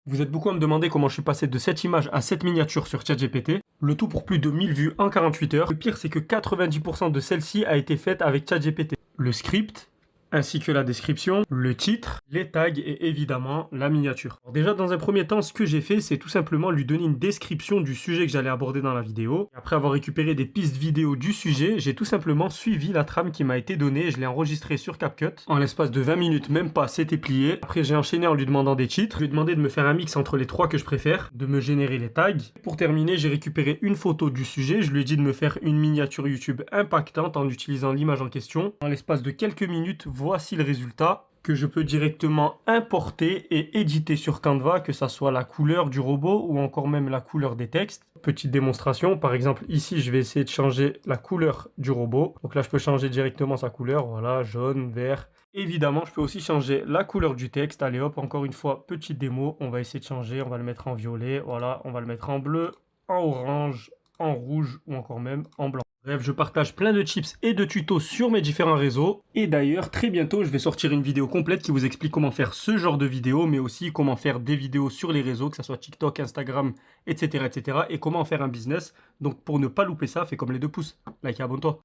Vous êtes beaucoup à me demander comment je suis passé de cette image à cette miniature sur ChatGPT, le tout pour plus de 1000 vues en 48 heures. Le pire, c'est que 90% de celle-ci a été faite avec ChatGPT. Le script, ainsi que la description, le titre, les tags et évidemment la miniature. Alors déjà, dans un premier temps, ce que j'ai fait, c'est tout simplement lui donner une description du sujet que j'allais aborder dans la vidéo. Après avoir récupéré des pistes vidéo du sujet, j'ai tout simplement suivi la trame qui m'a été donnée et je l'ai enregistrée sur CapCut. En l'espace de 20 minutes, même pas, c'était plié. Après, j'ai enchaîné en lui demandant des titres. Je lui ai demandé de me faire un mix entre les trois que je préfère, de me générer les tags. Pour terminer, j'ai récupéré une photo du sujet. Je lui ai dit de me faire une miniature YouTube impactante en utilisant l'image en question. En l'espace de quelques minutes, voici le résultat que je peux directement importer et éditer sur Canva, que ça soit la couleur du robot ou encore même la couleur des textes. Petite démonstration, par exemple ici je vais essayer de changer la couleur du robot. Donc là je peux changer directement sa couleur, voilà, jaune, vert. Évidemment je peux aussi changer la couleur du texte. Allez hop, encore une fois, petite démo, on va essayer de changer, on va le mettre en violet, voilà, on va le mettre en bleu, en orange, en rouge ou encore même en blanc. Bref, je partage plein de tips et de tutos sur mes différents réseaux. Et d'ailleurs, très bientôt, je vais sortir une vidéo complète qui vous explique comment faire ce genre de vidéo, mais aussi comment faire des vidéos sur les réseaux, que ce soit TikTok, Instagram, etc., etc. et comment en faire un business. Donc pour ne pas louper ça, fais comme les deux pouces. Like et abonne-toi.